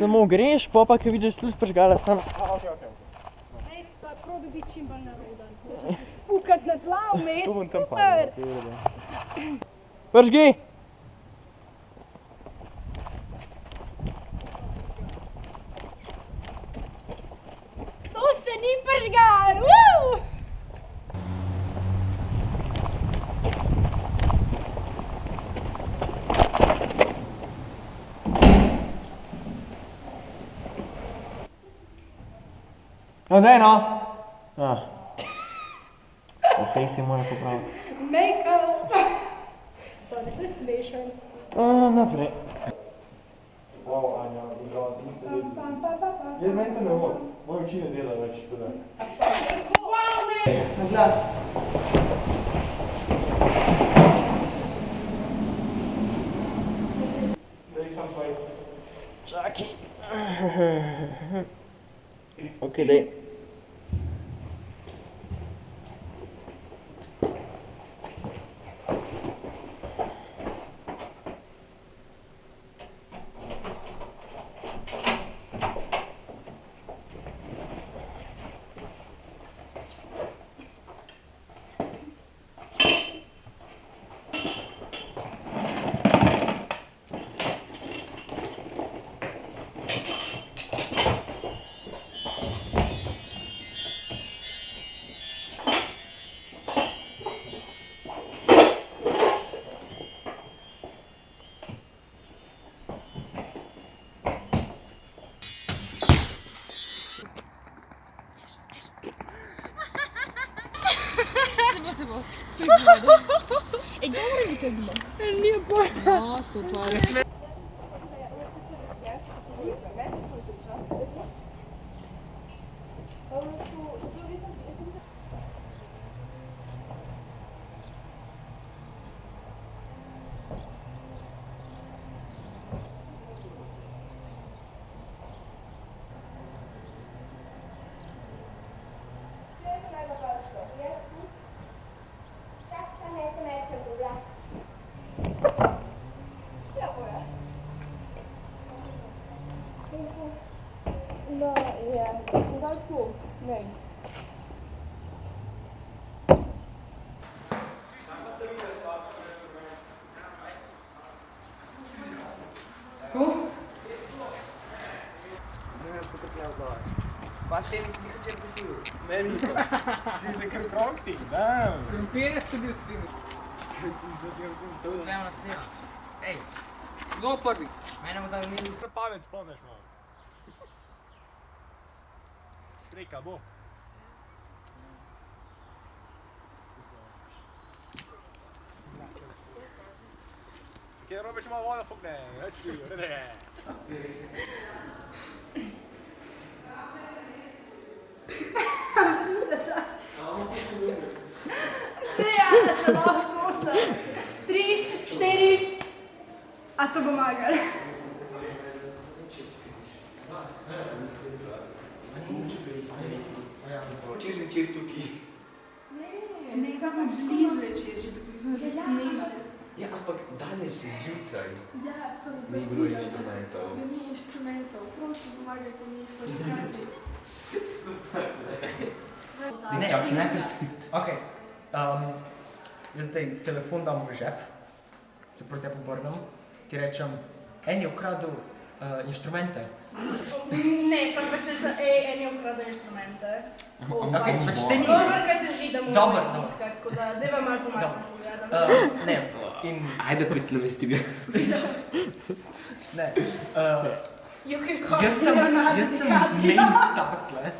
Samo greš, pa ko vidiš služ prižgala, samo... Rec pa, probi biti čim bolj narodan. Hoče se spukat na tla vmes, super! Pržgi! To se ni pržgal! No, daj no! Sej si mora popraviti. Make-up! Sorry, to je smešen. Naprej. Wow, Anja, država, ti niste vedeli. Jaz meni to ne vod. Moje oči ne delajo več, tudi. Wow, ne! Na glas. Daj sam poj. Čakaj. Ok, daj. Se bo. Ej, kdo mora biti zdaj? Nije pojma. No, super. No, ja, daj tu, nej. Pa ste mi slišali, če bi si ne nisem. Si se kar proksi, da. Krompir je sedil s tem. To vzvemo na snežci. Ej, kdo prvi? Mene bo da mi nisem pamet spomneš malo. Streka bo. Kje robiš malo voda fukne? Več ti, vrede. Da se lahko prosim. 3, 4. A to pomaga. Če si večer tukaj. Ne, samo želi zvečer, že tako smo že snemali. Ja, ampak danes zjutraj Ja, sem ni bilo inštrumentov. Da ni inštrumentov, prosim, pomagajte mi jih poiskati. Ne, najprej skript. Ok. Jaz zdaj telefon dam v žep, se proti tebi obrnem, ti rečem, en je ukradel inštrumente. Ne, sem pač rečela, en je ukradel inštrumente. Ok, pač se ni... Dobro, kaj drži, da Dobro, moramo dobro. tiskati, tako da deva malo pomagati spogledam. Ne, in... Ajde, prednavesti ga. Ne, You can call jaz sem main stakle.